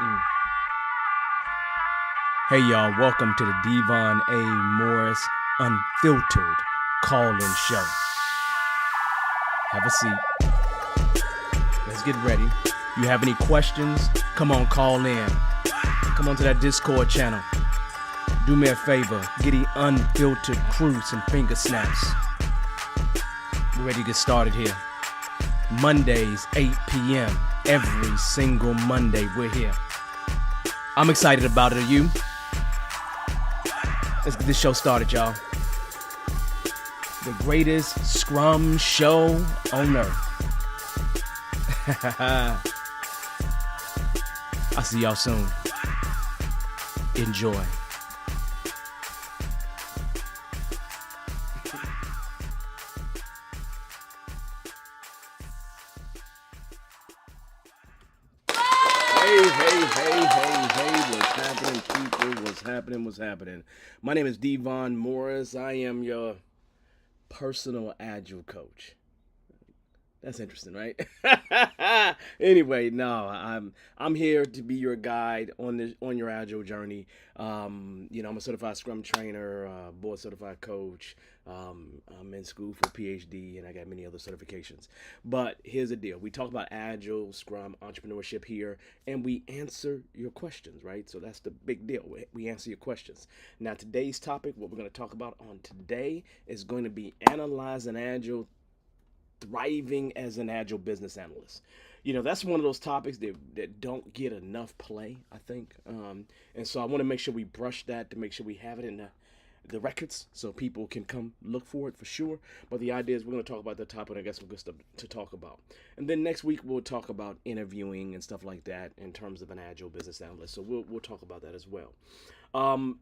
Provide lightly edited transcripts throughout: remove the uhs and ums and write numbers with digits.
Mm. Hey y'all, welcome to the Devon A. Morris Unfiltered Call-In Show. Have a seat. Let's get ready. You have any questions? Come on, call in. Come on to that Discord channel. Do me a favor, get the unfiltered crew some finger snaps. We're ready to get started here. Mondays, 8 p.m. Every single Monday, we're here. I'm excited about it. Are you? Let's get this show started, y'all. The greatest Scrum show on earth. I'll see y'all soon. Enjoy. Hey, what's happening, people? What's happening? My name is Devon Morris. I am your personal agile coach. That's interesting, right? Anyway, no, I'm here to be your guide on your agile journey. I'm a certified Scrum trainer, board certified coach. I'm in school for PhD, and I got many other certifications. But here's the deal: we talk about agile, Scrum, entrepreneurship here, and we answer your questions, right? So that's the big deal. We answer your questions. Now, today's topic, what we're going to talk about on today, is going to be analyzing agile, thriving as an agile business analyst. That's one of those topics that don't get enough play, I think. And so I want to make sure we brush that to make sure we have it in the records so people can come look for it for sure. But the idea is we're going to talk about the topic. I guess some good stuff to talk about. And then next week we'll talk about interviewing and stuff like that in terms of an agile business analyst. So we'll talk about that as well.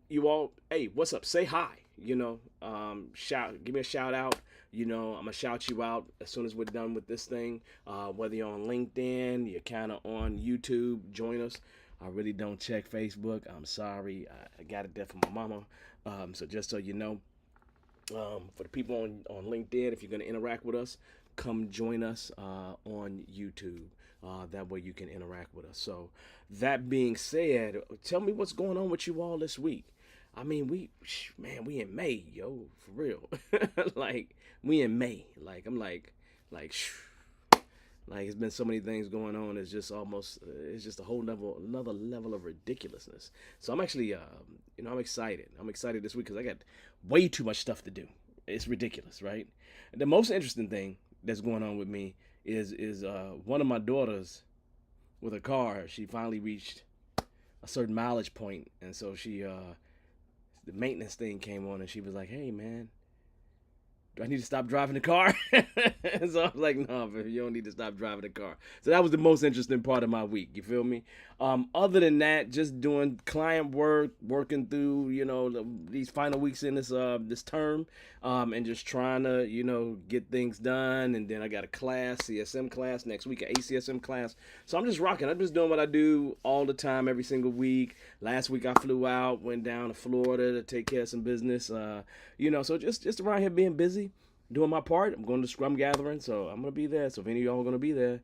You all, hey, what's up? Say hi. Give me a shout out. I'm gonna shout you out as soon as we're done with this thing. Whether you're on LinkedIn, you're kind of on YouTube, join us. I really don't check Facebook. I'm sorry. I got it there from my mama. So just so you know, for the people on LinkedIn, if you're gonna interact with us, come join us on YouTube. That way you can interact with us. So that being said, tell me what's going on with you all this week. I mean, we in May, yo, for real. Like, we in May. Like, like it's been so many things going on. It's just it's just a whole another level of ridiculousness. So I'm actually, I'm excited. I'm excited this week because I got way too much stuff to do. It's ridiculous, right? The most interesting thing that's going on with me is one of my daughters with a car. She finally reached a certain mileage point, and so the maintenance thing came on, and she was like, "Hey, man, do I need to stop driving the car?" So I was like, "No, baby, you don't need to stop driving the car." So that was the most interesting part of my week. You feel me? Other than that, just doing client work, working through these final weeks in this term, and just trying to get things done. And then I got a class, CSM class next week, an ACSM class. So I'm just rocking. I'm just doing what I do all the time, every single week. Last week I flew out, went down to Florida to take care of some business. So just around here being busy, doing my part. I'm going to Scrum Gathering, so I'm gonna be there. So if any of y'all are gonna be there,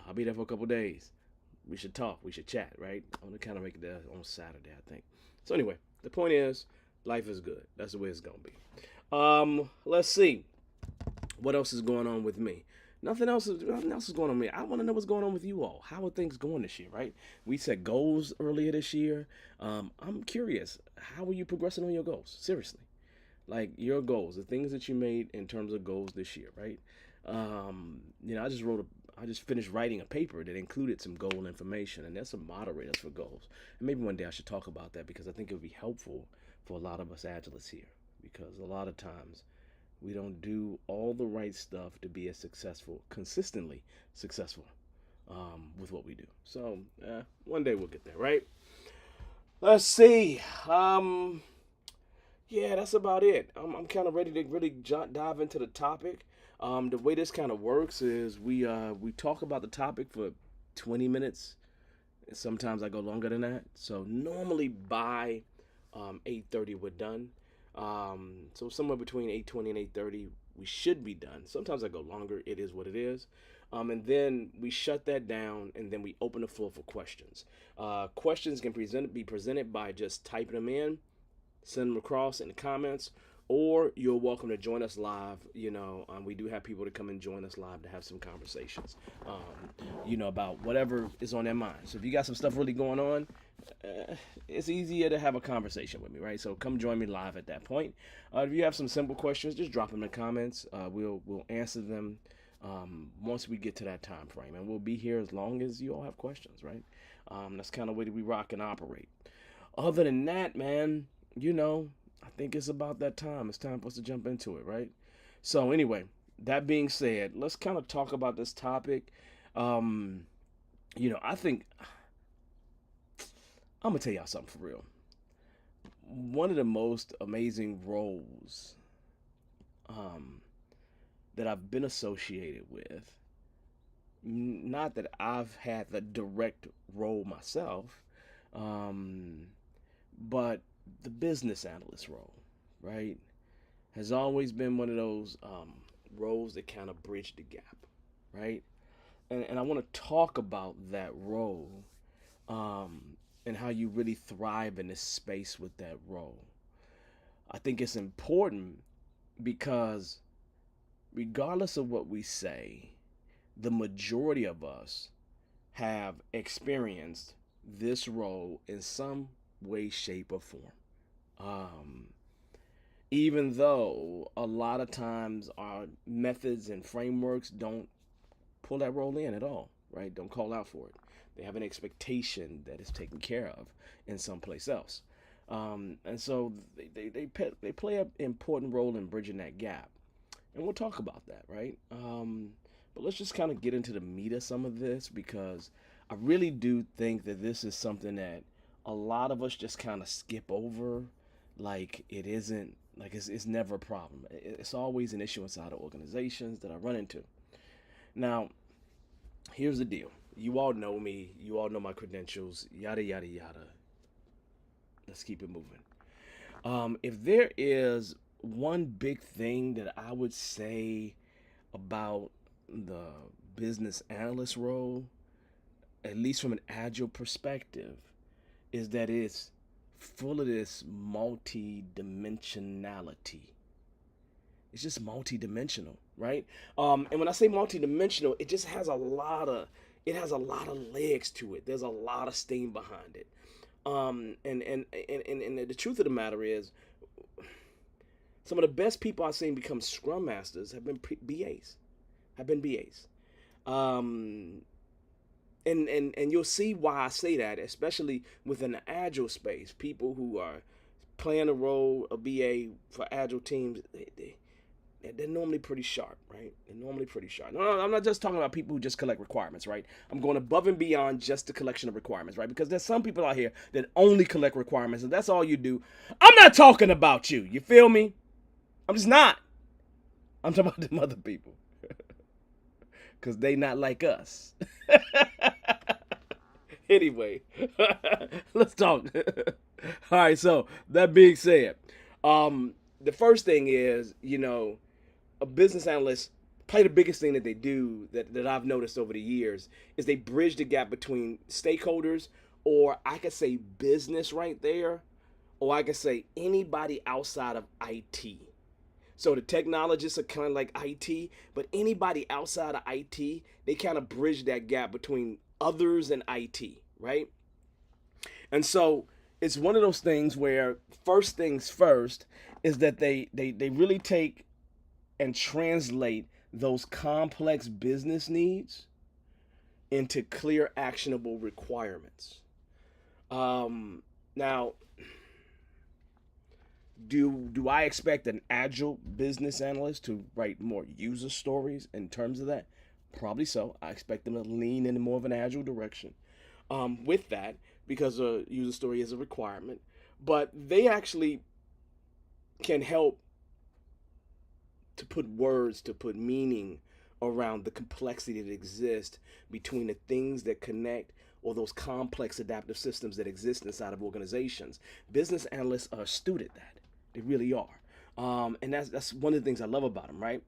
I'll be there for a couple days. We should talk. We should chat, right? I'm gonna kind of make it there on Saturday, I think. So anyway, the point is, life is good. That's the way it's gonna be. Let's see. What else is going on with me? Nothing else is going on with me. I want to know what's going on with you all. How are things going this year, right? We set goals earlier this year. I'm curious. How are you progressing on your goals? Seriously. Like your goals, the things that you made in terms of goals this year, right? I just finished writing a paper that included some goal information, and there's some moderators for goals. And maybe one day I should talk about that because I think it would be helpful for a lot of us agilists here. Because a lot of times we don't do all the right stuff to be as consistently successful with what we do. So one day we'll get there, right? Let's see. Yeah, that's about it. I'm kind of ready to really dive into the topic. The way this kind of works is we talk about the topic for 20 minutes. Sometimes I go longer than that. So normally by 8:30 we're done. So somewhere between 8:20 and 8:30 we should be done. Sometimes I go longer. It is what it is. And then we shut that down, and then we open the floor for questions. Questions can be presented by just typing them in, send them across in the comments, or you're welcome to join us live. We do have people to come and join us live to have some conversations, about whatever is on their mind. So if you got some stuff really going on, it's easier to have a conversation with me, right? So come join me live at that point. If you have some simple questions, just drop them in the comments. We'll answer them once we get to that time frame, and we'll be here as long as you all have questions, right? That's kind of the way that we rock and operate. Other than that, man, I think it's about that time. It's time for us to jump into it, right? So anyway, that being said, let's kind of talk about this topic. I think I'm gonna tell y'all something for real. One of the most amazing roles that I've been associated with, not that I've had the direct role myself, but the business analyst role, right, has always been one of those roles that kind of bridge the gap, right? And I want to talk about that role and how you really thrive in this space with that role. I think it's important because regardless of what we say, the majority of us have experienced this role in some way, shape, or form. Even though a lot of times our methods and frameworks don't pull that role in at all, right? Don't call out for it. They have an expectation that is taken care of in someplace else. And so they play an important role in bridging that gap. And we'll talk about that, right? But let's just kind of get into the meat of some of this, because I really do think that this is something that a lot of us just kind of skip over, like it isn't, like it's never a problem. It's always an issue inside of organizations that I run into. Now, here's the deal. You all know me. You all know my credentials. Yada, yada, yada. Let's keep it moving. If there is one big thing that I would say about the business analyst role, at least from an agile perspective, is that it's full of this multi-dimensionality. It's just multi-dimensional, right? And when I say multi-dimensional, it just has a lot of legs to it. There's a lot of steam behind it. And the truth of the matter is, some of the best people I've seen become Scrum Masters have been BAs. And you'll see why I say that, especially within the Agile space. People who are playing a role, a BA for Agile teams, they're normally pretty sharp, right? They're normally pretty sharp. No, I'm not just talking about people who just collect requirements, right? I'm going above and beyond just the collection of requirements, right? Because there's some people out here that only collect requirements, and that's all you do. I'm not talking about you. You feel me? I'm just not. I'm talking about them other people. Because they not like us. Anyway, let's talk. All right, so that being said, the first thing is, a business analyst, probably the biggest thing that they do that I've noticed over the years is they bridge the gap between stakeholders, or I could say business right there, or I could say anybody outside of IT. So the technologists are kind of like IT, but anybody outside of IT, they kind of bridge that gap between others and IT, right? And so it's one of those things where first things first is that they really take and translate those complex business needs into clear, actionable requirements. Now, do I expect an agile business analyst to write more user stories in terms of that? Probably so. I expect them to lean in more of an agile direction with that, because a user story is a requirement. But they actually can help to put words, to put meaning around the complexity that exists between the things that connect, or those complex adaptive systems that exist inside of organizations. Business analysts are astute at that. They really are. And that's one of the things I love about them, right?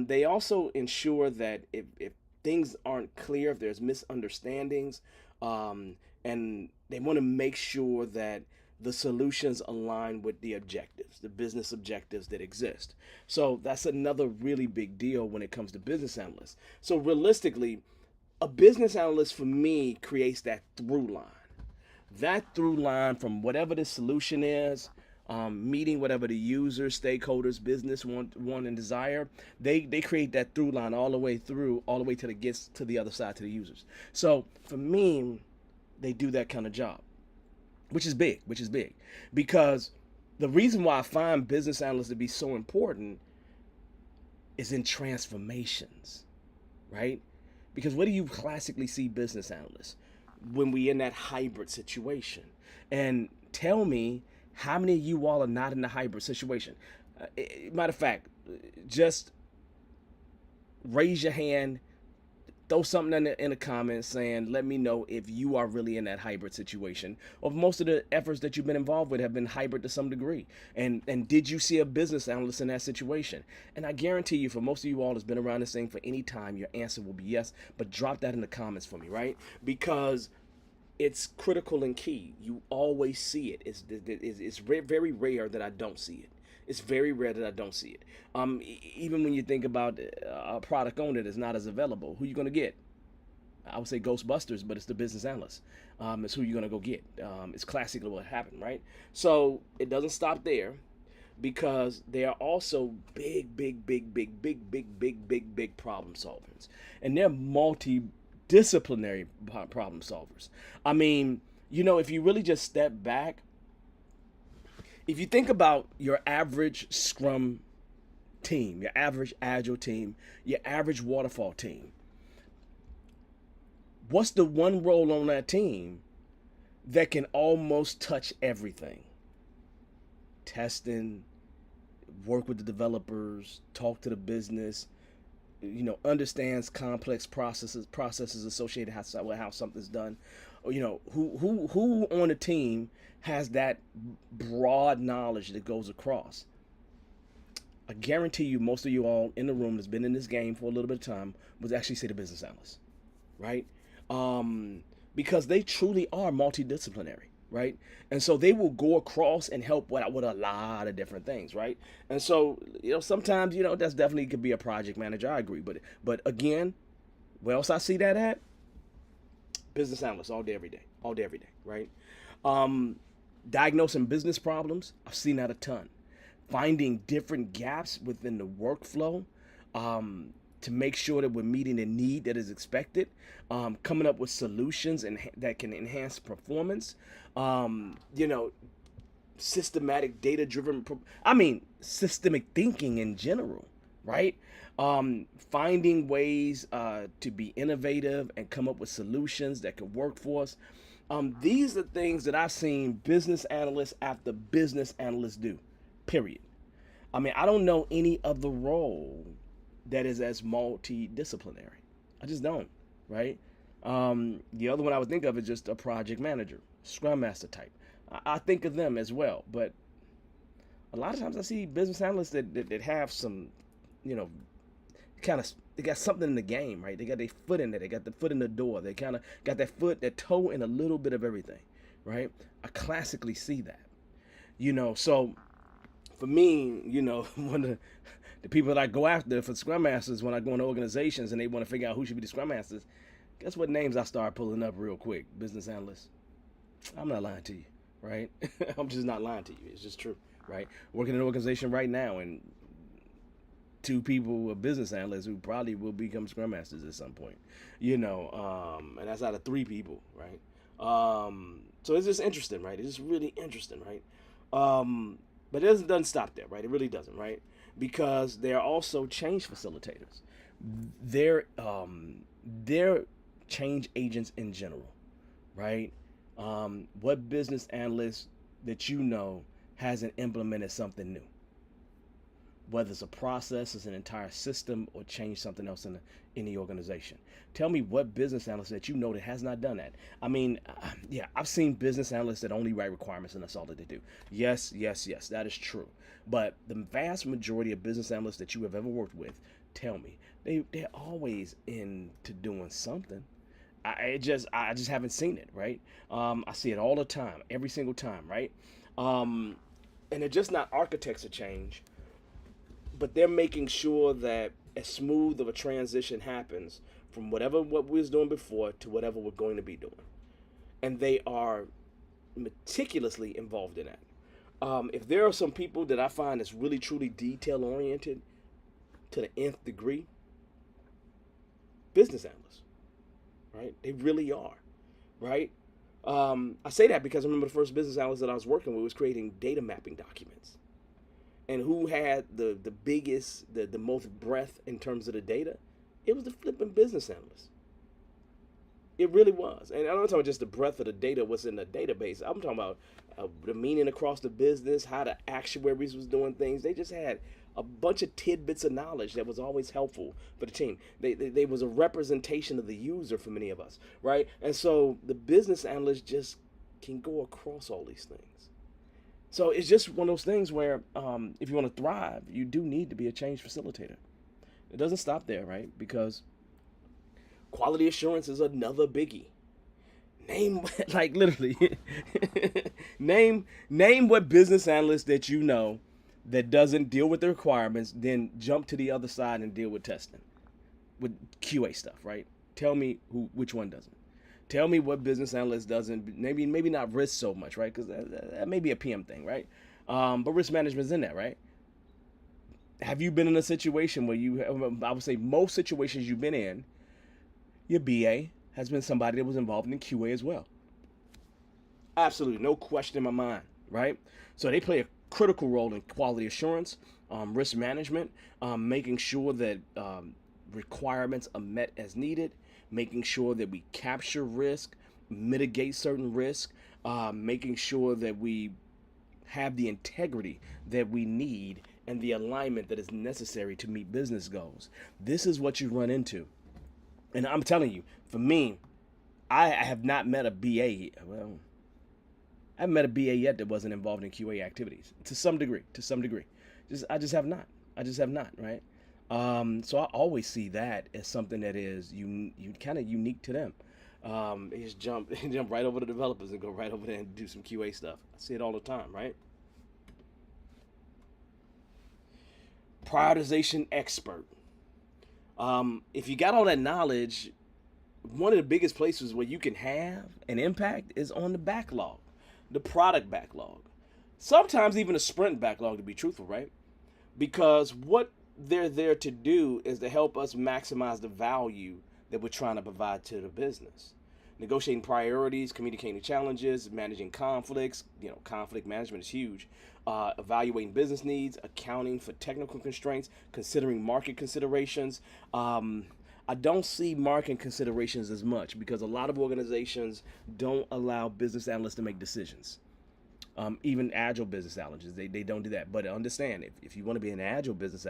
They also ensure that if things aren't clear, if there's misunderstandings, and they want to make sure that the solutions align with the objectives, the business objectives that exist. So that's another really big deal when it comes to business analysts. So realistically, a business analyst for me creates that through line. That through line from whatever the solution is, meeting whatever the users, stakeholders, business want and desire. They create that through line all the way through, all the way till it gets to the other side, to the users. So for me, they do that kind of job, which is big, because the reason why I find business analysts to be so important is in transformations, right? Because what do you classically see business analysts when we in that hybrid situation? And tell me how many of you all are not in the hybrid situation. Matter of fact, just raise your hand, throw something in the comments saying, let me know if you are really in that hybrid situation, or if most of the efforts that you've been involved with have been hybrid to some degree. And did you see a business analyst in that situation? And I guarantee you, for most of you all that's been around this thing for any time, your answer will be yes. But drop that in the comments for me, right? Because it's critical and key. You always see it. It's very rare that I don't see it. It's very rare that I don't see it. Even when you think about a product owner that's not as available, who you gonna get? I would say Ghostbusters, but it's the business analyst. It's who you're gonna go get. It's classically what happened, right? So it doesn't stop there, because they are also big problem solvers, and they're multidisciplinary problem solvers. I mean, if you really just step back, if you think about your average Scrum team, your average Agile team, your average Waterfall team, what's the one role on that team that can almost touch everything? Testing, work with the developers, talk to the business, understands complex processes associated with how something's done. Who on the team has that broad knowledge that goes across? I guarantee you, most of you all in the room that's been in this game for a little bit of time would actually say the business analyst, right? Because they truly are multidisciplinary, right? And so they will go across and help with a lot of different things, right? And so, sometimes, that's definitely could be a project manager. I agree. But again, where else I see that at? Business analyst all day, every day, right? Diagnosing business problems, I've seen that a ton. Finding different gaps within the workflow, to make sure that we're meeting the need that is expected, coming up with solutions that can enhance performance, systematic data-driven, systemic thinking in general, right? Finding ways to be innovative and come up with solutions that can work for us. These are things that I've seen business analysts after business analysts do, period. I don't know any other role that is as multidisciplinary. I just don't, right? The other one I would think of is just a project manager, Scrum Master type. I think of them as well, but a lot of times I see business analysts that have some, they got something in the game, right? They got their foot in there. They got the foot in the door. They kind of got their toe in a little bit of everything, right? I classically see that, so for me, one of the people that I go after for Scrum Masters when I go into organizations and they want to figure out who should be the Scrum Masters, guess what names I start pulling up real quick? Business analysts. I'm not lying to you, right? I'm just not lying to you. It's just true, right? Working in an organization right now, and 2 people are business analysts who probably will become Scrum Masters at some point, and that's out of 3 people, right? So it's just interesting, right? It's just really interesting, right? But it doesn't stop there, right? It really doesn't, right? Because they're also change facilitators. They're change agents in general, right? What business analyst that hasn't implemented something new? Whether it's a process, it's an entire system, or change something else in the organization. Tell me what business analyst that that has not done that. I've seen business analysts that only write requirements and that's all that they do. Yes, that is true. But the vast majority of business analysts that you have ever worked with Tell me. They're always into doing something. I just haven't seen it, right? I see it all the time, every single time, right? Um, and they're just not architects of change, but they're making sure that as smooth of a transition happens from what we was doing before to whatever we're going to be doing, and they are meticulously involved in that. If there are some people that I find that's really truly detail oriented to the nth degree, business analysts, right? They really are, right? I say that because I remember the first business analyst that I was working with was creating data mapping documents. And who had the biggest, the most breadth in terms of the data? It was the flipping business analyst. It really was. And I'm not talking about just the breadth of the data, what's in the database. I'm talking about the meaning across the business, how the actuaries was doing things. They just had a bunch of tidbits of knowledge that was always helpful for the team. They was a representation of the user for many of us, right? And so the business analyst just can go across all these things. So it's just one of those things where if you want to thrive, you do need to be a change facilitator. It doesn't stop there, right? Because quality assurance is another biggie. Name like literally name what business analyst that you know that doesn't deal with the requirements, then jump to the other side and deal with testing, with QA stuff, right? Tell me which one doesn't. Tell me what business analyst doesn't. Maybe not risk so much, right? Because that may be a PM thing, right? But risk management's in that, right? Have you been in a situation where I would say most situations you've been in, your BA has been somebody that was involved in QA as well. Absolutely, no question in my mind, right? So they play a critical role in quality assurance, risk management, making sure that requirements are met as needed, making sure that we capture risk, mitigate certain risk, making sure that we have the integrity that we need and the alignment that is necessary to meet business goals. This is what you run into. And I'm telling you, for me, I have not met a BA. Well, I haven't met a BA yet that wasn't involved in QA activities to some degree. I just have not. Right? So I always see that as something that is you kind of unique to them. They just jump right over the developers and go right over there and do some QA stuff. I see it all the time, right? Prioritization expert. If you got all that knowledge, one of the biggest places where you can have an impact is on the backlog, the product backlog. Sometimes even a sprint backlog, to be truthful, right? Because what they're there to do is to help us maximize the value that we're trying to provide to the business. Negotiating priorities, communicating challenges, managing conflicts. Conflict management is huge. Evaluating business needs, accounting for technical constraints, considering market considerations. I don't see market considerations as much because a lot of organizations don't allow business analysts to make decisions. Even agile business analysts, they don't do that. But understand, if you want to be an agile business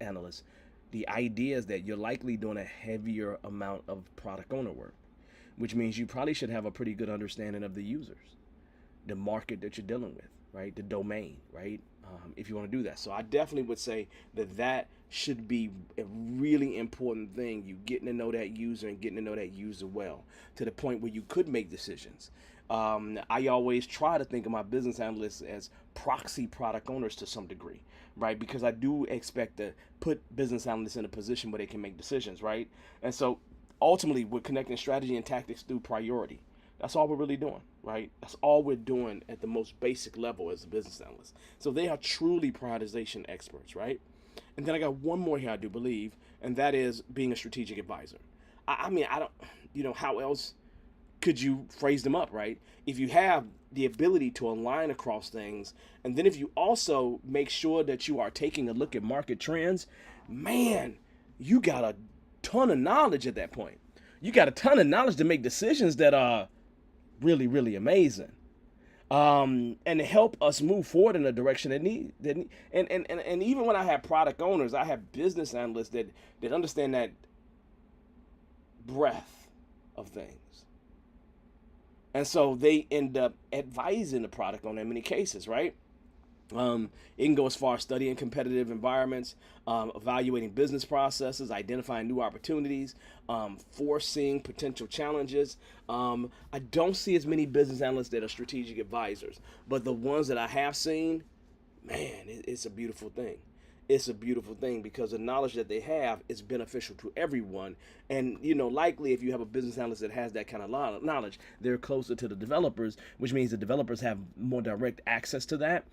analyst, the idea is that you're likely doing a heavier amount of product owner work, which means you probably should have a pretty good understanding of the users, the market that you're dealing with, right? The domain, right? If you want to do that. So I definitely would say that should be a really important thing. You getting to know that user and getting to know that user well to the point where you could make decisions. I always try to think of my business analysts as proxy product owners to some degree, right? Because I do expect to put business analysts in a position where they can make decisions, right? And so ultimately, we're connecting strategy and tactics through priority. That's all we're really doing, right? That's all we're doing at the most basic level as a business analyst. So they are truly prioritization experts, right? And then I got one more here, I do believe, and that is being a strategic advisor. I mean, I don't, how else could you phrase them up, right? If you have the ability to align across things, and then if you also make sure that you are taking a look at market trends, man, you got a ton of knowledge at that point. You got a ton of knowledge to make decisions that are really, really amazing. And to help us move forward in a direction and even when I have product owners, I have business analysts that understand that breadth of things. And so they end up advising the product owner in many cases, right? It can go as far as studying competitive environments, evaluating business processes, identifying new opportunities, foreseeing potential challenges. I don't see as many business analysts that are strategic advisors, but the ones that I have seen, man, it's a beautiful thing. It's a beautiful thing because the knowledge that they have is beneficial to everyone. And, likely if you have a business analyst that has that kind of knowledge, they're closer to the developers, which means the developers have more direct access to that.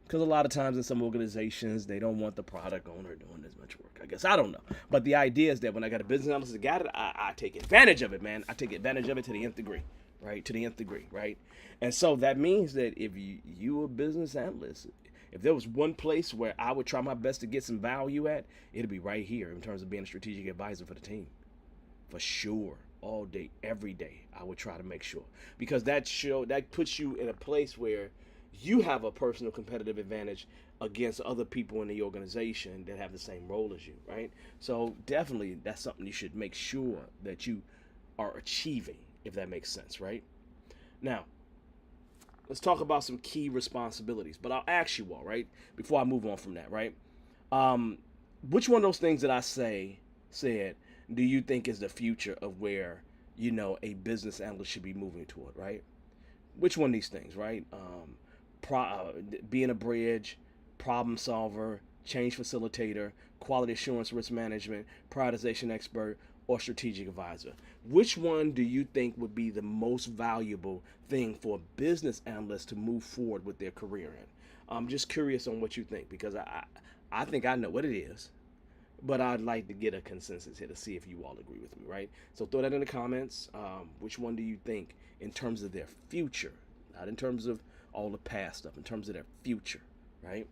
Because a lot of times in some organizations, they don't want the product owner doing as much work. I guess I don't know, but the idea is that when I got a business analyst that got it, I take advantage of it, man. I take advantage of it to the nth degree, right? To the nth degree, right? And so that means that if you a business analyst, if there was one place where I would try my best to get some value at, it'd be right here in terms of being a strategic advisor for the team, for sure. All day, every day, I would try to make sure because that puts you in a place where you have a personal competitive advantage against other people in the organization that have the same role as you, right? So definitely that's something you should make sure that you are achieving, if that makes sense, right? Now, let's talk about some key responsibilities, but I'll ask you all, right, before I move on from that, right? Um, which one of those things that I said do you think is the future of where, a business analyst should be moving toward, right? Which one of these things, right? Being a bridge, problem solver, change facilitator, quality assurance risk management, prioritization expert, or strategic advisor. Which one do you think would be the most valuable thing for a business analyst to move forward with their career in? I'm just curious on what you think because I think I know what it is, but I'd like to get a consensus here to see if you all agree with me, right? So throw that in the comments. Which one do you think in terms of their future, not in terms of all the past stuff, in terms of their future, right?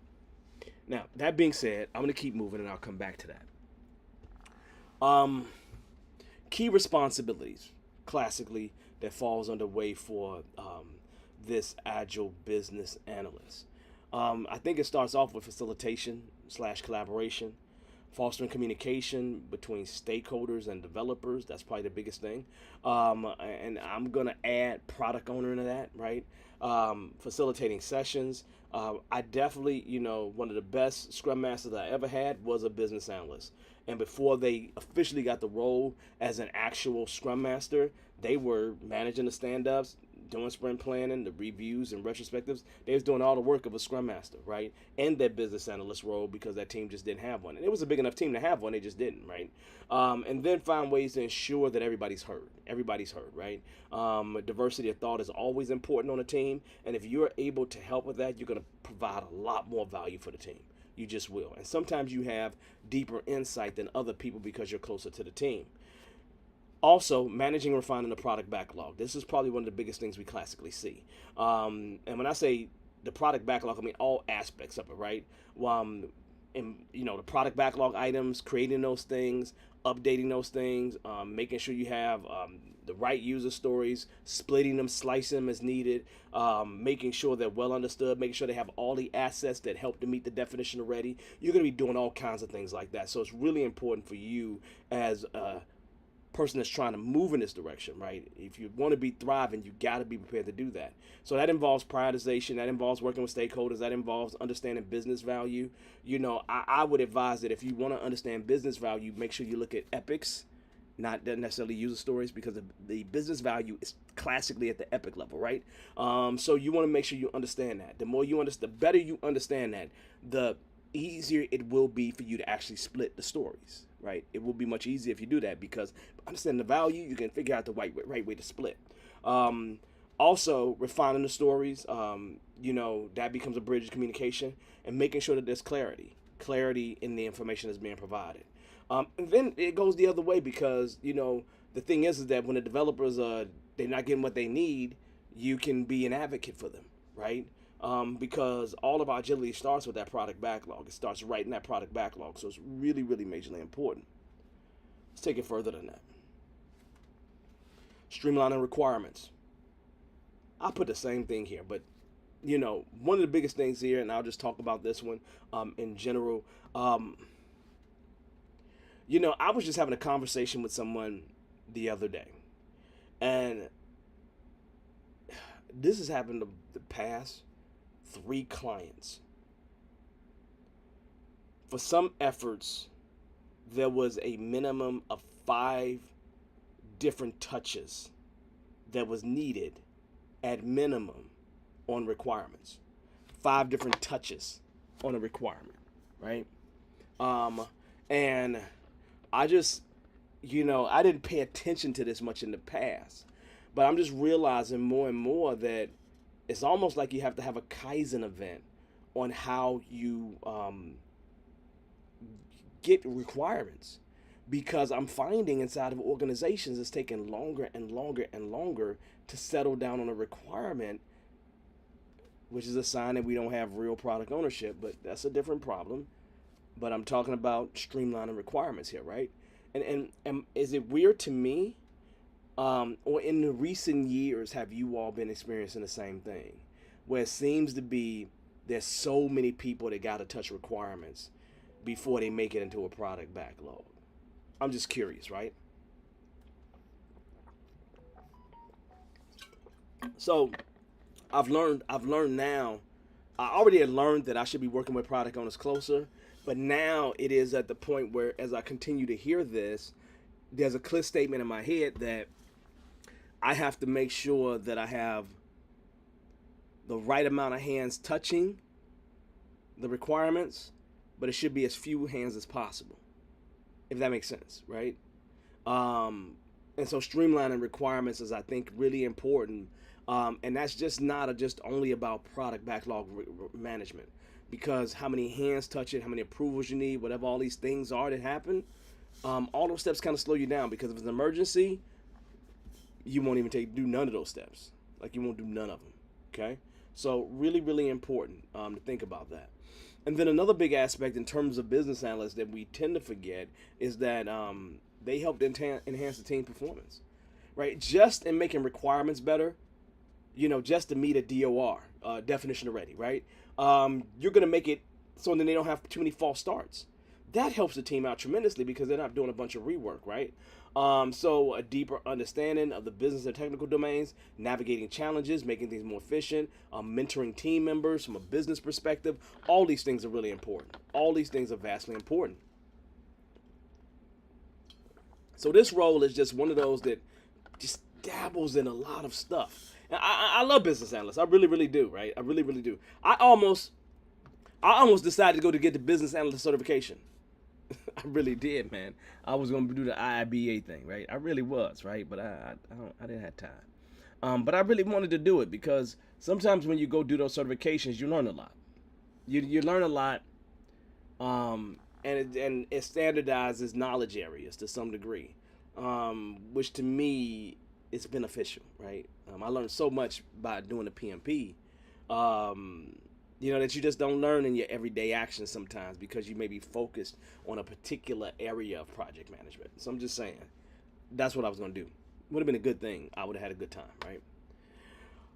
Now, that being said, I'm going to keep moving and I'll come back to that. Key responsibilities, classically, that falls under way for this Agile Business Analyst. I think it starts off with facilitation / collaboration, fostering communication between stakeholders and developers. That's probably the biggest thing. And I'm going to add product owner into that, right? Facilitating sessions. I definitely, one of the best scrum masters I ever had was a business analyst. And before they officially got the role as an actual scrum master, they were managing the stand-ups, doing sprint planning, the reviews and retrospectives. They was doing all the work of a scrum master, right? And their business analyst role because that team just didn't have one. And it was a big enough team to have one, they just didn't, right? And then find ways to ensure that everybody's heard. Everybody's heard, right? Diversity of thought is always important on a team. And if you're able to help with that, you're going to provide a lot more value for the team. You just will. And sometimes you have deeper insight than other people because you're closer to the team. Also, managing and refining the product backlog. This is probably one of the biggest things we classically see. And when I say the product backlog, I mean all aspects of it, right? And the product backlog items, creating those things, updating those things, making sure you have the right user stories, splitting them, slicing them as needed, making sure they're well understood, making sure they have all the assets that help to meet the definition already. You're going to be doing all kinds of things like that. So it's really important for you as a person that's trying to move in this direction, right? If you want to be thriving, you got to be prepared to do that. So that involves prioritization, that involves working with stakeholders, that involves understanding business value. I would advise that if you want to understand business value, make sure you look at epics, not necessarily user stories, because the business value is classically at the epic level, right? So you want to make sure you understand that. The more you understand, the better you understand that, the easier it will be for you to actually split the stories, right? It will be much easier if you do that because understanding the value, you can figure out the right way to split. Also, refining the stories, that becomes a bridge of communication and making sure that there's clarity in the information that's being provided. And then it goes the other way because, the thing is that when the developers they're not getting what they need, you can be an advocate for them, right? Because all of our agility starts with that product backlog. It starts right in that product backlog. So it's really, really majorly important. Let's take it further than that. Streamlining requirements. I put the same thing here, but one of the biggest things here, and I'll just talk about this one in general. I was just having a conversation with someone the other day, and this has happened to the past 3 clients, for some efforts, there was a minimum of 5 different touches that was needed at minimum on requirements. 5 different touches on a requirement, right? And I just, I didn't pay attention to this much in the past, but I'm just realizing more and more that it's almost like you have to have a Kaizen event on how you get requirements, because I'm finding inside of organizations it's taking longer and longer and longer to settle down on a requirement, which is a sign that we don't have real product ownership, but that's a different problem. But I'm talking about streamlining requirements here, right? And is it weird to me, or in the recent years, have you all been experiencing the same thing, where it seems to be there's so many people that got to touch requirements before they make it into a product backlog? I'm just curious, right? So I've learned now. I already had learned that I should be working with product owners closer, but now it is at the point where, as I continue to hear this, there's a clear statement in my head that I have to make sure that I have the right amount of hands touching the requirements, but it should be as few hands as possible, if that makes sense, right? And so streamlining requirements is, I think, really important. And that's just not just only about product backlog management, because how many hands touch it, how many approvals you need, whatever all these things are that happen, all those steps kind of slow you down, because if it's an emergency, you won't even do none of those steps. Like, you won't do none of them, okay? So really, really important to think about that. And then another big aspect in terms of business analysts that we tend to forget is that they help enhance the team performance, right? Just in making requirements better, just to meet a DOR, definition of ready, right? You're going to make it so then they don't have too many false starts. That helps the team out tremendously, because they're not doing a bunch of rework, right? So a deeper understanding of the business and technical domains, navigating challenges, making things more efficient, mentoring team members from a business perspective, all these things are really important. All these things are vastly important. So this role is just one of those that just dabbles in a lot of stuff. And I love business analysts. I really, really do, right? I really, really do. I almost decided to go to get the business analyst certification. I really did, man. I was going to do the IIBA thing, right? I really was, right? But I didn't have time. But I really wanted to do it, because sometimes when you go do those certifications, you learn a lot. You learn a lot, and it standardizes knowledge areas to some degree, which to me is beneficial, right? I learned so much by doing the PMP. That you just don't learn in your everyday actions sometimes, because you may be focused on a particular area of project management. So I'm just saying, that's what I was going to do. Would have been a good thing. I would have had a good time, right?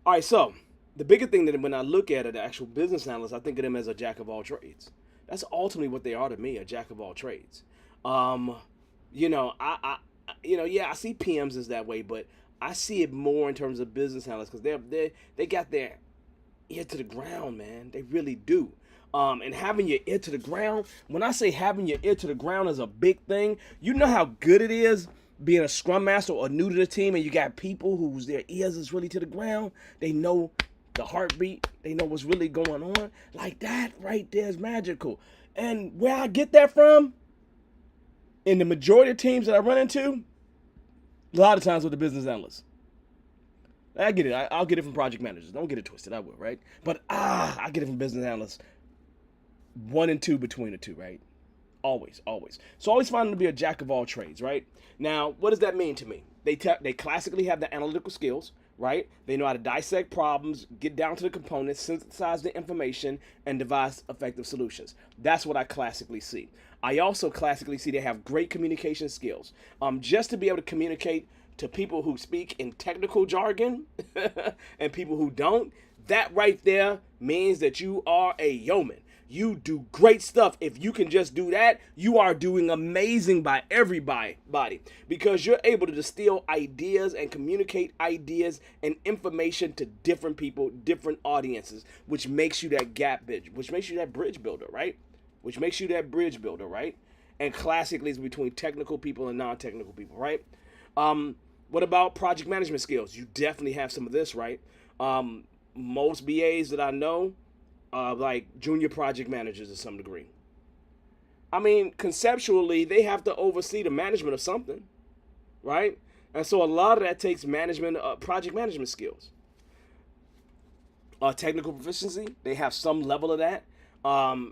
All right, so the bigger thing that when I look at it, the actual business analyst, I think of them as a jack of all trades. That's ultimately what they are to me, a jack of all trades. I see PMs as that way, but I see it more in terms of business analysts, because they got their ear to the ground, man. They really do. And having your ear to the ground, when I say having your ear to the ground is a big thing, you know how good it is being a scrum master or new to the team, and you got people whose their ears is really to the ground. They know the heartbeat. They know what's really going on. Like, that right there is magical. And where I get that from, in the majority of teams that I run into, a lot of times with the business analysts. I get it. I'll get it from project managers. Don't get it twisted. I will, right? But I get it from business analysts. 1 and 2 between the two, right? Always. So always find them to be a jack of all trades, right? Now, what does that mean to me? They classically have the analytical skills, right? They know how to dissect problems, get down to the components, synthesize the information, and devise effective solutions. That's what I classically see. I also classically see they have great communication skills. Just to be able to communicate to people who speak in technical jargon and people who don't, that right there means that you are a yeoman. You do great stuff. If you can just do that, you are doing amazing by everybody, because you're able to distill ideas and communicate ideas and information to different people, different audiences, which makes you that gap bridge, which makes you that bridge builder, right? which makes you that bridge builder, right? And classically, it's between technical people and non-technical people, right? What about project management skills? You definitely have some of this, right? Most BAs that I know are like junior project managers to some degree. I mean, conceptually, they have to oversee the management of something, right? And so a lot of that takes management, project management skills. Technical proficiency, they have some level of that,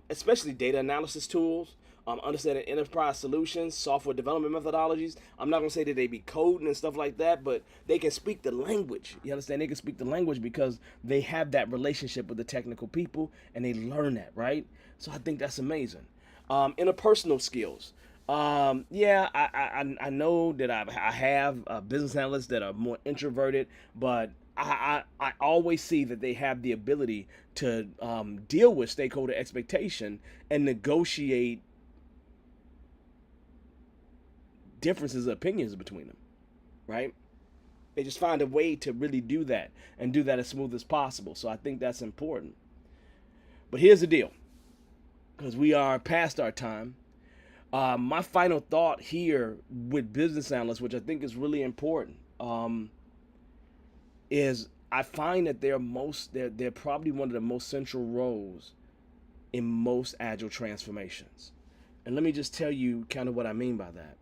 especially data analysis tools, understanding enterprise solutions, software development methodologies. I'm not going to say that they be coding and stuff like that, but they can speak the language. You understand? They can speak the language because they have that relationship with the technical people and they learn that, right? So I think that's amazing. Interpersonal skills. I know that I have business analysts that are more introverted, but I always see that they have the ability to deal with stakeholder expectation and negotiate differences of opinions between them, right? They just find a way to really do that and do that as smooth as possible. So I think that's important. But here's the deal, because we are past our time. My final thought here with business analysts, which I think is really important, is I find that they're probably one of the most central roles in most agile transformations. And let me just tell you kind of what I mean by that.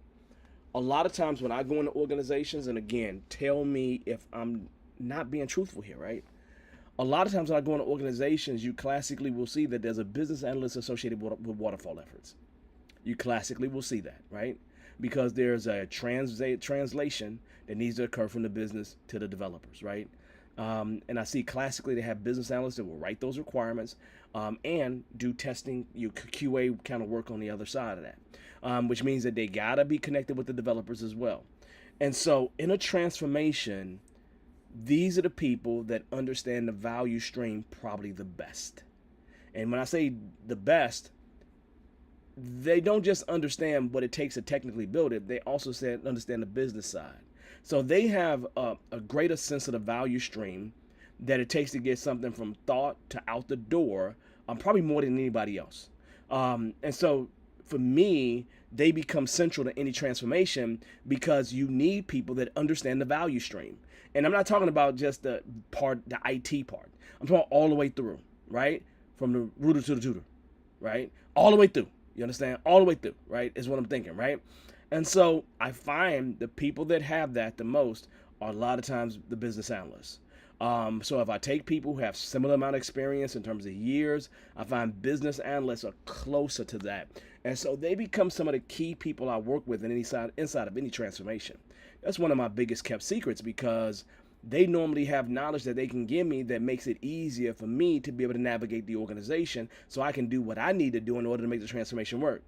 A lot of times when I go into organizations, and again, tell me if I'm not being truthful here, right? A lot of times when I go into organizations, you classically will see that there's a business analyst associated with waterfall efforts. You classically will see that, right? Because there's a translation that needs to occur from the business to the developers, right? And I see classically they have business analysts that will write those requirements and do testing, QA kind of work on the other side of that, which means that they gotta be connected with the developers as well. And so in a transformation, these are the people that understand the value stream probably the best. And when I say the best, they don't just understand what it takes to technically build it, they also understand the business side. So they have a greater sense of the value stream that it takes to get something from thought to out the door, probably more than anybody else. And so for me, they become central to any transformation because you need people that understand the value stream. And I'm not talking about just the IT part. I'm talking all the way through, right? From the rooter to the tutor, right? All the way through. You understand? All the way through, right? Is what I'm thinking, right? And so I find the people that have that the most are a lot of times the business analysts. So if I take people who have similar amount of experience in terms of years, I find business analysts are closer to that. And so they become some of the key people I work with inside of any transformation. That's one of my biggest kept secrets because they normally have knowledge that they can give me that makes it easier for me to be able to navigate the organization so I can do what I need to do in order to make the transformation work.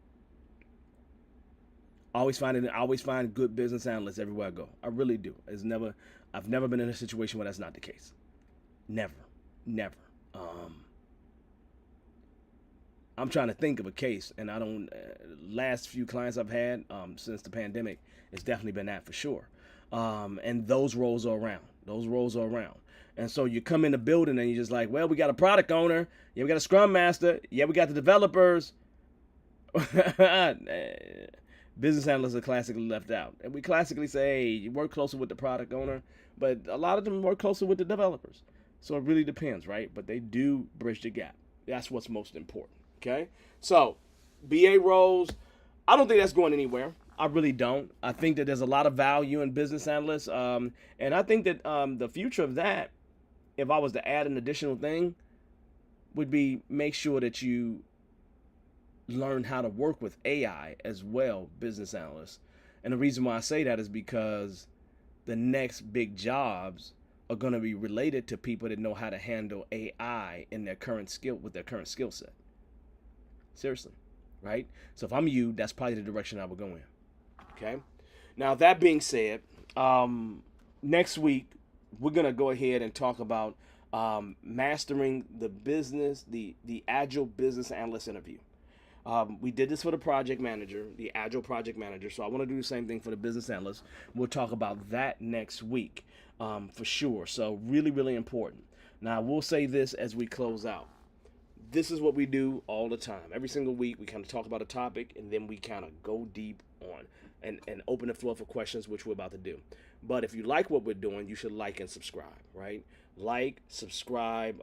I always find good business analysts everywhere I go. I really do. I've never been in a situation where that's not the case. Never. I'm trying to think of a case, and I don't. Last few clients I've had since the pandemic, it's definitely been that for sure. And those roles are around. And so you come in the building and you're just like, well, we got a product owner. Yeah, we got a scrum master. Yeah, we got the developers. Business analysts are classically left out. And we classically say, hey, you work closer with the product owner, but a lot of them work closer with the developers. So it really depends, right? But they do bridge the gap. That's what's most important, okay? So BA roles, I don't think that's going anywhere. I really don't. I think that there's a lot of value in business analysts. And I think that the future of that, if I was to add an additional thing, would be make sure that you learn how to work with AI as well, business analysts. And the reason why I say that is because the next big jobs are going to be related to people that know how to handle AI in their current skill set. Seriously, right? So if I'm you, that's probably the direction I would go in. Okay. Now that being said, next week we're gonna go ahead and talk about mastering the Agile Business Analyst interview. We did this for the project manager, the Agile project manager. So I want to do the same thing for the business analyst. We'll talk about that next week for sure. So really, really important. Now I will say this as we close out. this is what we do all the time. Every single week, we kind of talk about a topic, and then we kind of go deep on and open the floor for questions, which we're about to do. But if you like what we're doing, you should like and subscribe, right? Like, subscribe,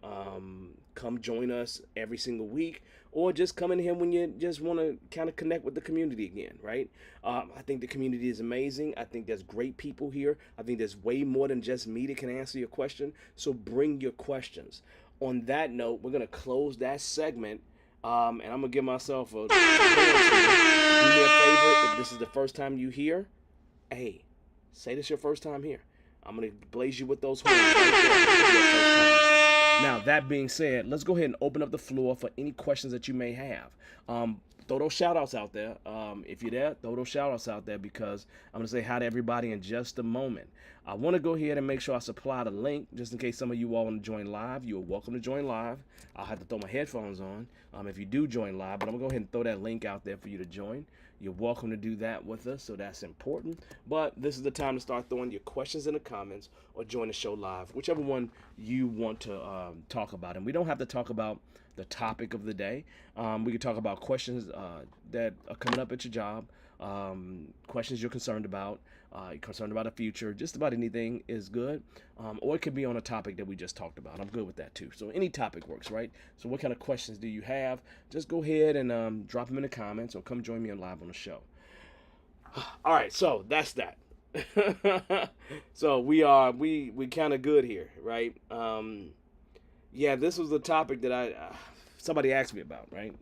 come join us every single week, or just come in here when you just want to kind of connect with the community again, right? I think the community is amazing. I think there's great people here. I think there's way more than just me that can answer your question. So bring your questions. On that note, we're going to close that segment. And I'm going to give myself a... Do me a favor, if this is the first time you hear, hey, say this your first time here. I'm going to blaze you with those horns right there. Now, that being said, let's go ahead and open up the floor for any questions that you may have. Throw those shout-outs out there. If you're there, throw those shout-outs out there, because I'm going to say hi to everybody in just a moment. I want to go ahead and make sure I supply the link, just in case some of you all want to join live. You're welcome to join live. I'll have to throw my headphones on if you do join live, but I'm going to go ahead and throw that link out there for you to join. You're welcome to do that with us, so that's important. But this is the time to start throwing your questions in the comments or join the show live, whichever one you want to talk about. And we don't have to talk about the topic of the day. We can talk about questions that are coming up at your job, questions you're concerned about the future. Just about anything is good, or it could be on a topic that we just talked about. I'm good with that too. So any topic works, right? So what kind of questions do you have? Just go ahead and drop them in the comments, or come join me live on the show. All right, so that's that. So we kind of good here, right? Yeah, this was a topic that somebody asked me about, right?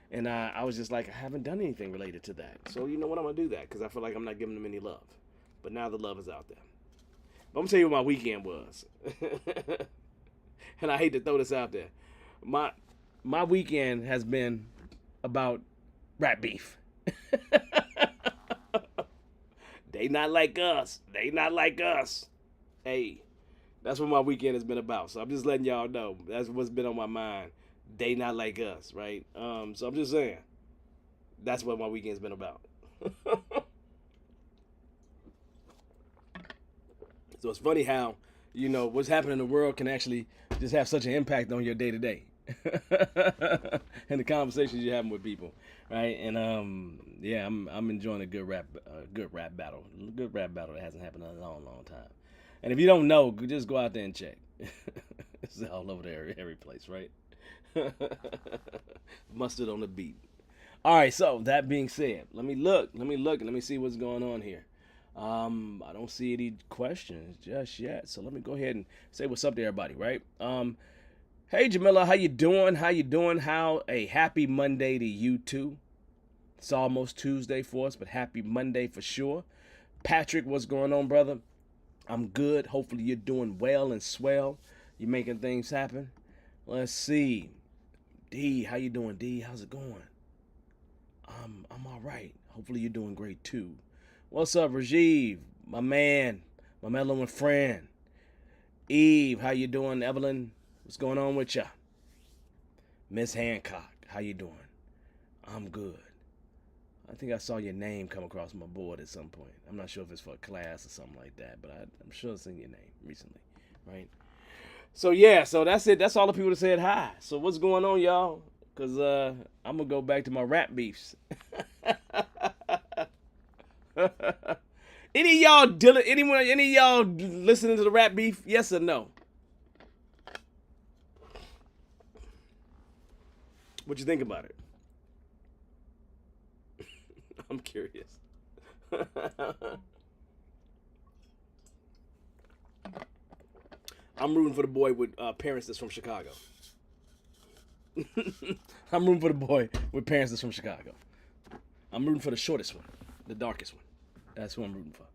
And I was just like, I haven't done anything related to that. So you know what, I'm going to do that, because I feel like I'm not giving them any love. But now the love is out there. But I'm going to tell you what my weekend was. And I hate to throw this out there. My weekend has been about rat beef. They not like us. They not like us. Hey, that's what my weekend has been about. So I'm just letting y'all know. That's what's been on my mind. They not like us, right? So I'm just saying. That's what my weekend's been about. So it's funny how, what's happening in the world can actually just have such an impact on your day-to-day. And the conversations you're having with people, right? And yeah, I'm enjoying a good rap battle. A good rap battle that hasn't happened in a long, long time. And if you don't know, just go out there and check. It's all over there, every place, right? Mustard on the beat. All right, so that being said, let me look, and let me see what's going on here. I don't see any questions just yet, so let me go ahead and say what's up to everybody, right? Hey, Jamila, how you doing? How a happy Monday to you too. It's almost Tuesday for us, but happy Monday for sure. Patrick, what's going on, brother? I'm good. Hopefully you're doing well and swell. You're making things happen. Let's see. D, how you doing, D? How's it going? I'm all right. Hopefully you're doing great too. What's up, Rajiv? My man, my mellow friend. Eve, how you doing? Evelyn, what's going on with ya? Miss Hancock, how you doing? I'm good. I think I saw your name come across my board at some point. I'm not sure if it's for a class or something like that, but I'm sure I've seen your name recently, right? So yeah, so that's it. That's all the people that said hi. So what's going on, y'all? Because I'm going to go back to my rap beefs. Any of y'all listening to the rap beef? Yes or no? What you think about it? I'm curious. I'm rooting for the boy with parents that's from Chicago. I'm rooting for the boy with parents that's from Chicago. I'm rooting for the shortest one, the darkest one. That's who I'm rooting for.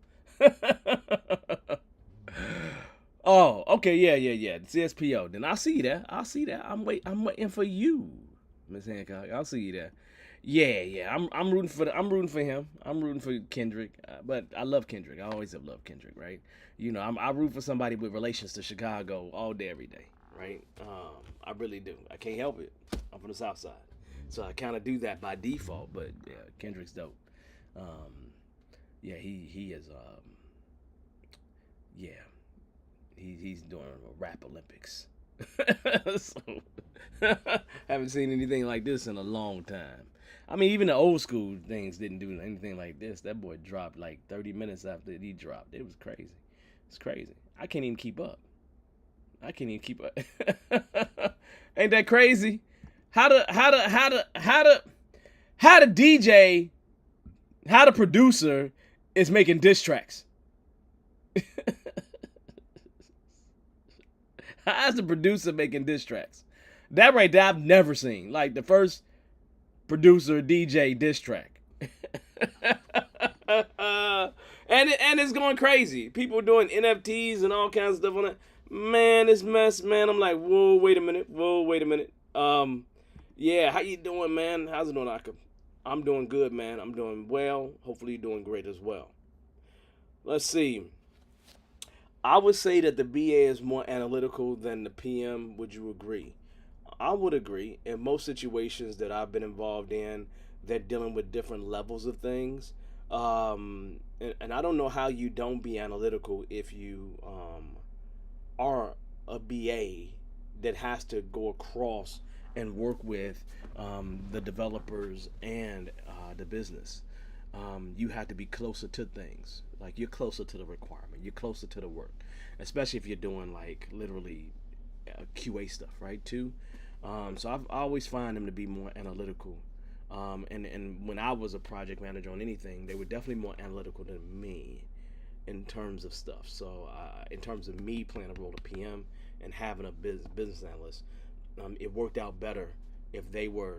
Oh, okay, yeah. CSPO. Then I'll see you there. I'm waiting for you, Miss Hancock. I'll see you there. Yeah. I'm rooting for him. I'm rooting for Kendrick. But I love Kendrick. I always have loved Kendrick, right? I root for somebody with relations to Chicago all day, every day, right? I really do. I can't help it. I'm from the South Side, so I kind of do that by default. But yeah, Kendrick's dope. Yeah, he is. Yeah, he's doing a rap Olympics. So Haven't seen anything like this in a long time. I mean, even the old school things didn't do anything like this. That boy dropped like 30 minutes after he dropped. It was crazy. It's crazy. I can't even keep up. I can't even keep up. Ain't that crazy? How the DJ, how the producer is making diss tracks. How's the producer making diss tracks? That right there I've never seen. Like the first producer DJ diss track. And it's going crazy. People doing NFTs and all kinds of stuff on it. Man, this mess, man. I'm like, whoa, wait a minute. Yeah, how you doing, man? How's it doing, Aka? I'm doing good, man. I'm doing well. Hopefully you're doing great as well. Let's see. I would say that the BA is more analytical than the PM. Would you agree? I would agree. In most situations that I've been involved in, they're dealing with different levels of things. And I don't know how you don't be analytical if you are a BA that has to go across and work with the developers and the business. You have to be closer to things. Like you're closer to the requirement. You're closer to the work, especially if you're doing like literally QA stuff, right? Too. So I always find them to be more analytical. And when I was a project manager on anything, they were definitely more analytical than me in terms of stuff. So in terms of me playing a role of PM and having a business analyst, it worked out better if they were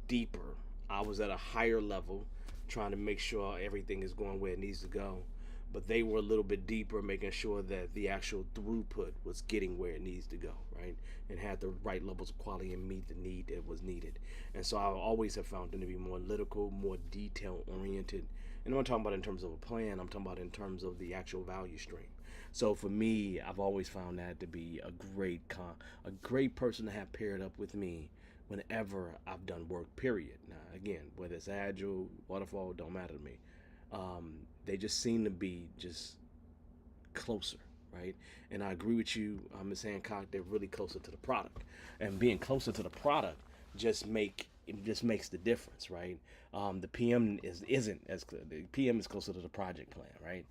deeper. I was at a higher level trying to make sure everything is going where it needs to go, but they were a little bit deeper, making sure that the actual throughput was getting where it needs to go, right? And had the right levels of quality and meet the need that was needed. And so I always have found them to be more analytical, more detail oriented. And I'm not talking about in terms of a plan, I'm talking about in terms of the actual value stream. So for me, I've always found that to be a great person to have paired up with me whenever I've done work, period. Now, again, whether it's Agile, Waterfall, don't matter to me. They just seem to be just closer, right? And I agree with you, Ms. Hancock, they're really closer to the product. And being closer to the product just makes the difference, right? The PM isn't as clear. The PM is closer to the project plan, right?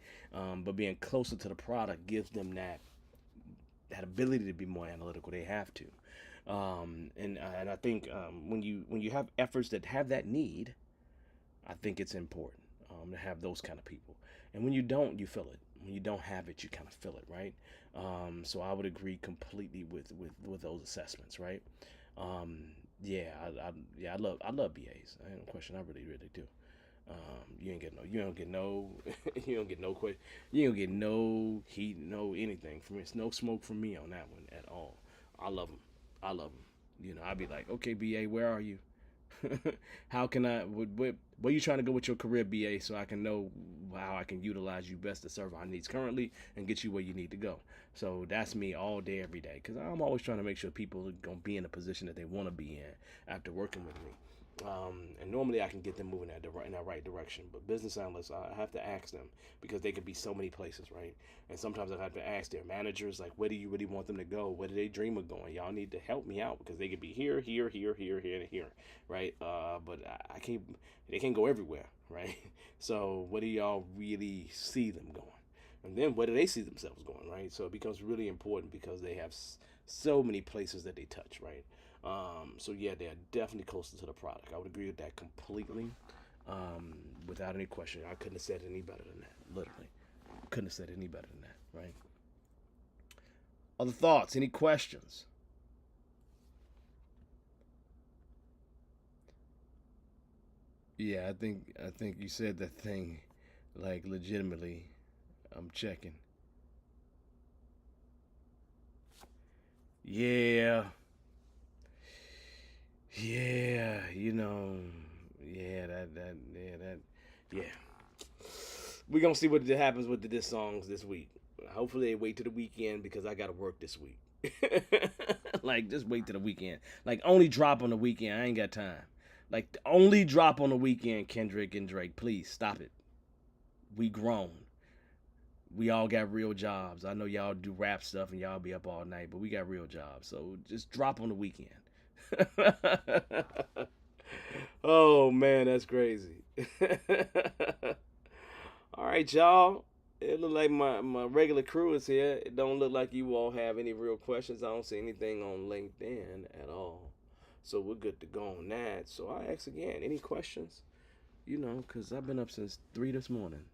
But being closer to the product gives them that ability to be more analytical. They have to. And I think when you have efforts that have that need, I think it's important to have those kind of people. And when you don't, you feel it. When you don't have it, you kind of feel it, right? So I would agree completely with those assessments, right? Yeah, I love BAs. I ain't no question. I really do. You don't get no you don't get no question. You don't get no heat, no anything from me. It's no smoke from me on that one at all. I love them. I love them. You know, I'd be like, okay, BA, where are you? How can where you trying to go with your career, BA, so I can know how I can utilize you best to serve our needs currently and get you where you need to go. So that's me all day, every day, because I'm always trying to make sure people are going to be in a position that they want to be in after working with me. And normally I can get them moving in that right direction. But business analysts, I have to ask them because they could be so many places, right? And sometimes I have to ask their managers, like, where do you really want them to go? Where do they dream of going? Y'all need to help me out because they could be here, and here, right? But I can't. They can't go everywhere, right? So where do y'all really see them going? And then where do they see themselves going, right? So it becomes really important because they have so many places that they touch, right? So yeah, they're definitely closer to the product. I would agree with that completely, without any question. I couldn't have said it any better than that. Literally, couldn't have said it any better than that. Right? Other thoughts? Any questions? Yeah, I think you said that thing, like legitimately. I'm checking. Yeah, yeah, yeah. We're gonna see what happens with the diss songs this week. Hopefully they wait to the weekend because I gotta work this week. Like just wait to the weekend. Like only drop on the weekend. I ain't got time. Like only drop on the weekend, Kendrick and Drake. Please stop it. We grown. We all got real jobs. I know y'all do rap stuff and y'all be up all night, but we got real jobs. So just drop on the weekend. Oh man, that's crazy. All right, y'all. It look like my regular crew is here. It don't look like you all have any real questions. I don't see anything on LinkedIn at all. So we're good to go on that. So I ask again, any questions? You know, because I've been up since 3 this morning.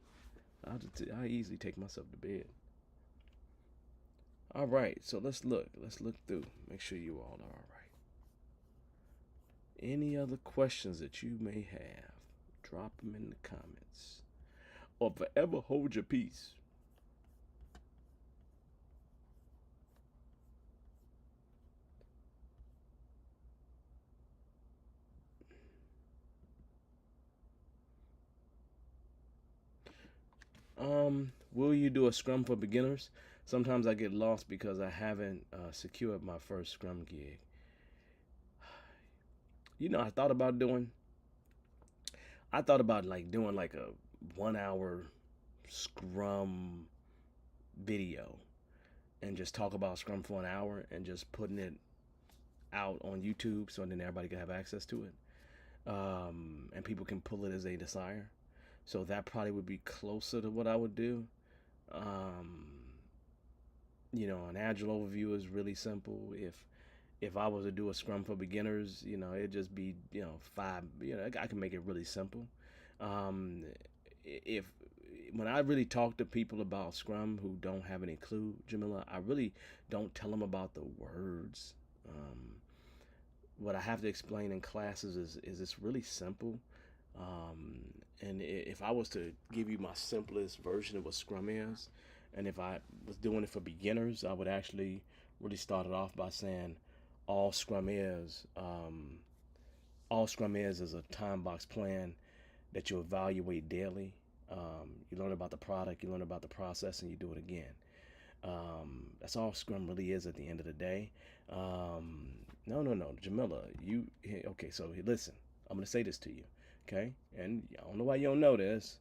I easily take myself to bed. All right, so let's look. Let's look through. Make sure you all are all right. Any other questions that you may have, drop them in the comments. Or forever hold your peace. Will you do a scrum for beginners? Sometimes I get lost because I haven't secured my first scrum gig. You know, I thought about like doing like a 1 hour scrum video and just talk about scrum for an hour and just putting it out on YouTube so then everybody can have access to it. And people can pull it as they desire. So that probably would be closer to what I would do. Um, you know, an agile overview is really simple. If I was to do a scrum for beginners, you know, it'd just be, you know, five, you know, I can make it really simple. Um, if when I really talk to people about scrum who don't have any clue, Jamila, I really don't tell them about the words. What I have to explain in classes is it's really simple. Um, and if I was to give you my simplest version of what Scrum is, and if I was doing it for beginners, I would actually really start it off by saying all Scrum is. All Scrum is a time box plan that you evaluate daily. You learn about the product, you learn about the process, and you do it again. That's all Scrum really is at the end of the day. Um, no, Jamila, okay? So listen, I'm gonna say this to you, okay? And I don't know why you don't know this,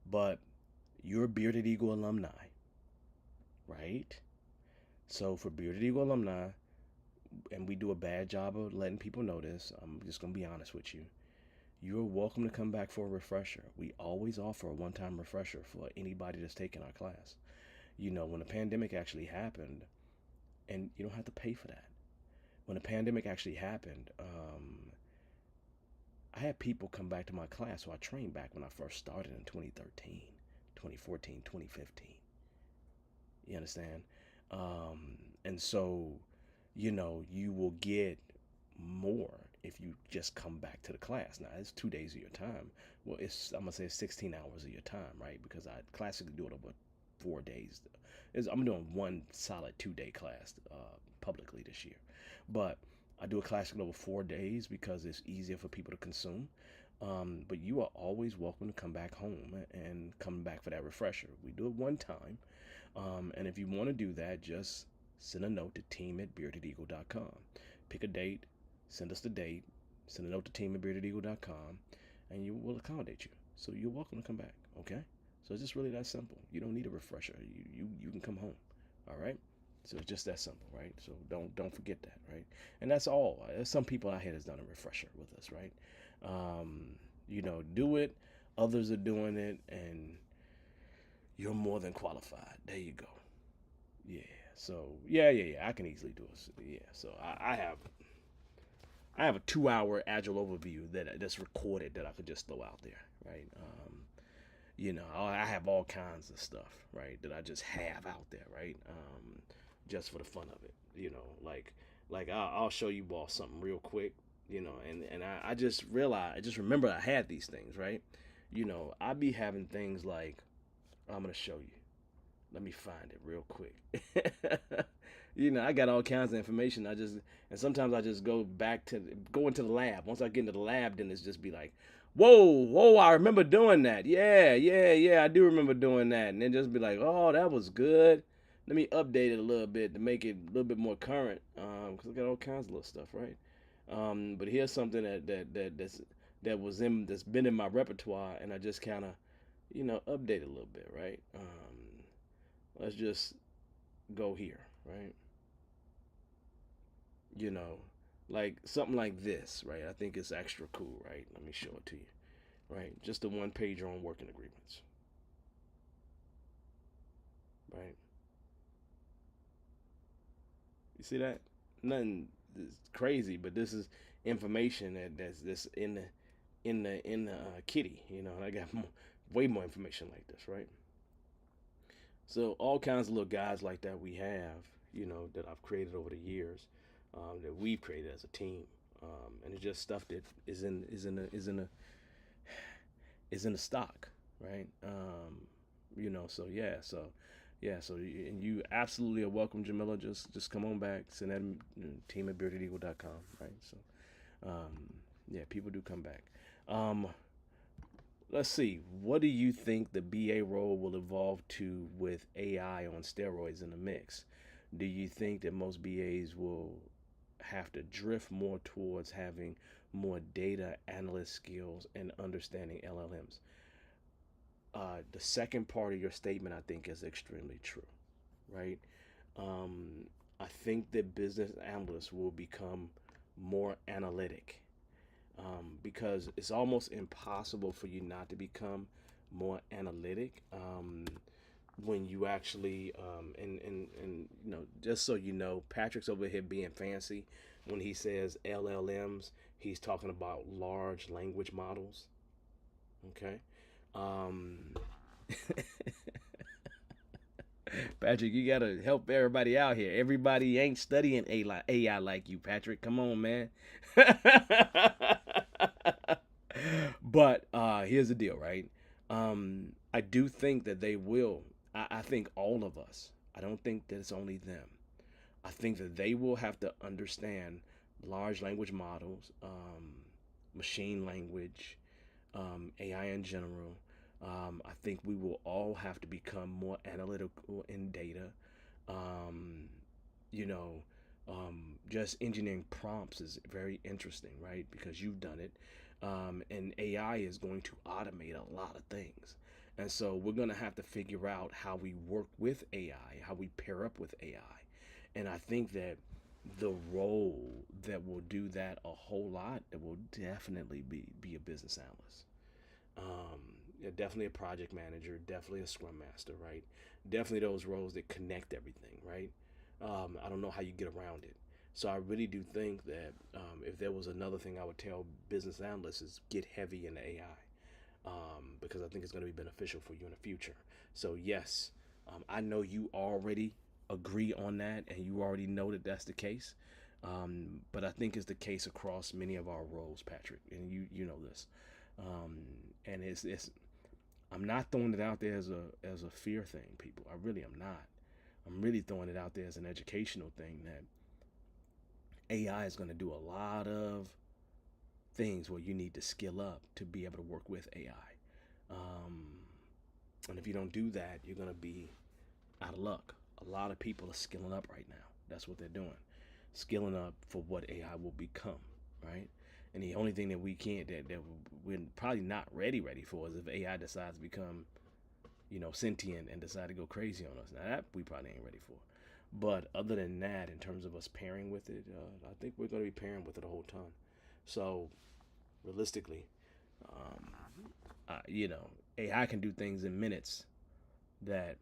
but you're a Bearded Eagle alumni, right? So for Bearded Eagle alumni, and we do a bad job of letting people know this, I'm just gonna be honest with you. You're welcome to come back for a refresher. We always offer a one-time refresher for anybody that's taking our class. You know, when the pandemic actually happened, and you don't have to pay for that. When the pandemic actually happened, I had people come back to my class who I trained back when I first started in 2013, 2014, 2015. You understand? And so, you know, you will get more if you just come back to the class. Now, it's 2 days of your time. Well, I'm gonna say 16 hours of your time, right? Because I classically do it over 4 days. I'm doing one solid 2 day class publicly this year, but I do a classic over 4 days because it's easier for people to consume. But you are always welcome to come back home and come back for that refresher. We do it one time. And if you want to do that, just send a note to team@beardedeagle.com. Pick a date, send us the date, send a note to team@beardedeagle.com, and you will accommodate you. So you're welcome to come back, okay? So it's just really that simple. You don't need a refresher. You can come home, all right? So it's just that simple, right? So don't forget that, right? And that's all. There's some people out here that's done a refresher with us, right? You know, do it. Others are doing it, and you're more than qualified. There you go. Yeah. So yeah. I can easily do it. Yeah. So I have a 2 hour agile overview that's recorded that I could just throw out there, right? You know, I have all kinds of stuff, right, that I just have out there, right? Just for the fun of it, you know, like I'll show you all something real quick, you know, and I just realized, I just remember I had these things, right? You know, I be having things like, I'm gonna show you. Let me find it real quick. You know, I got all kinds of information. And sometimes I just go into the lab. Once I get into the lab, then it's just be like, whoa, I remember doing that. Yeah, I do remember doing that. And then just be like, oh, that was good. Let me update it a little bit to make it a little bit more current. Because I got all kinds of little stuff, right? But here's something that's been in my repertoire, and I just kind of, you know, update a little bit, right? Let's just go here, right? You know, like something like this, right? I think it's extra cool, right? Let me show it to you, right? Just a one pager on working agreements, right? You see that? Nothing crazy, but this is information that's in the kitty, and I got way more information like this, right? So all kinds of little guys like that we have, that I've created over the years, that we've created as a team, and it's just stuff that is in the stock, right? So yeah, and you absolutely are welcome, Jamila. Just come on back, send that team at beardedeagle.com, right? So yeah, people do come back. Um, let's see. What do you think the BA role will evolve to with AI on steroids in the mix? Do you think that most BAs will have to drift more towards having more data analyst skills and understanding LLMs? The second part of your statement, I think, is extremely true, right? Um, I think that business analysts will become more analytic, because it's almost impossible for you not to become more analytic, when you actually, and just so you know, Patrick's over here being fancy when he says LLMs. He's talking about large language models. Okay. Um, Patrick, you gotta help everybody out here. Everybody ain't studying AI like you, Patrick. Come on, man. But here's the deal, right? I do think that they will. I think all of us. I don't think that it's only them. I think that they will have to understand large language models, machine language, AI in general. I think we will all have to become more analytical in data. Um, you know, just engineering prompts is very interesting, right? Because you've done it. And AI is going to automate a lot of things. And so we're going to have to figure out how we work with AI, how we pair up with AI. And I think that the role that will do that a whole lot, that will definitely be a business analyst. Um, yeah, definitely a project manager, definitely a scrum master, right? Definitely those roles that connect everything, right? I don't know how you get around it. So I really do think that, if there was another thing I would tell business analysts is get heavy into AI, because I think it's going to be beneficial for you in the future. So yes, I know you already agree on that, and you already know that that's the case. But I think it's the case across many of our roles, Patrick, and you know this. Um, and it's I'm not throwing it out there as a fear thing, people. I really am not. I'm really throwing it out there as an educational thing that AI is going to do a lot of things where you need to skill up to be able to work with AI. And if you don't do that, you're going to be out of luck. A lot of people are skilling up right now. That's what they're doing, skilling up for what AI will become, right? And the only thing that we can't that we're probably not ready for is if AI decides to become, sentient and decide to go crazy on us. Now that we probably ain't ready for. But other than that, in terms of us pairing with it, I think we're going to be pairing with it a whole ton. So realistically, um, AI can do things in minutes that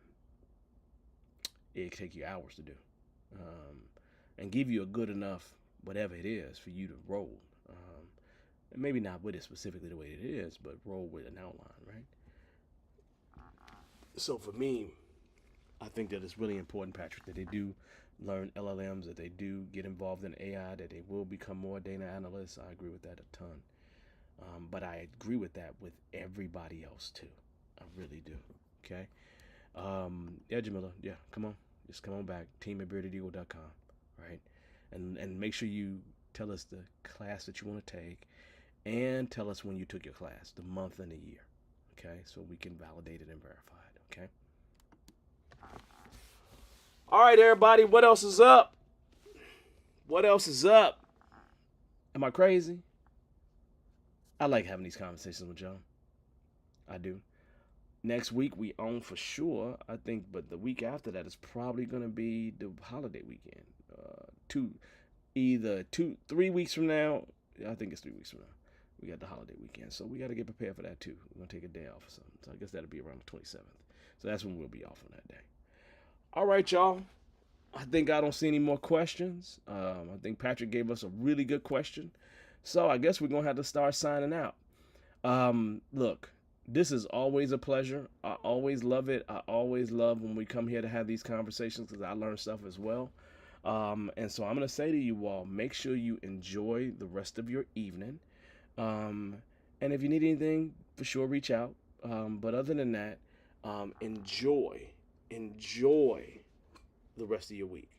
it take you hours to do, um, and give you a good enough whatever it is for you to roll. And maybe not with it specifically the way it is, but roll with an outline, right? So for me, I think that it's really important, Patrick, that they do learn LLMs, that they do get involved in AI, that they will become more data analysts. I agree with that a ton. But I agree with that with everybody else too. I really do. Okay. Yeah, Jamila. Yeah, come on. Just come on back. Team at beardedeagle.com. Right. And make sure you tell us the class that you want to take, and tell us when you took your class, the month and the year. Okay. So we can validate it and verify it. Okay. All right, everybody. What else is up? What else is up? Am I crazy? I like having these conversations with y'all. I do. Next week we own for sure, I think, but the week after that is probably gonna be the holiday weekend. either 3 weeks from now. I think it's 3 weeks from now. We got the holiday weekend, so we got to get prepared for that too. We're gonna take a day off or something. So I guess that'll be around the 27th. So that's when we'll be off on that day. All right, y'all. I think I don't see any more questions. I think Patrick gave us a really good question. So I guess we're going to have to start signing out. Look, this is always a pleasure. I always love it. I always love when we come here to have these conversations because I learn stuff as well. And so I'm going to say to you all, make sure you enjoy the rest of your evening. And if you need anything, for sure, reach out. But other than that, enjoy the rest of your week.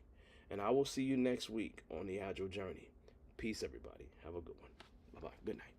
And I will see you next week on the Agile Journey. Peace, everybody. Have a good one. Bye-bye. Good night.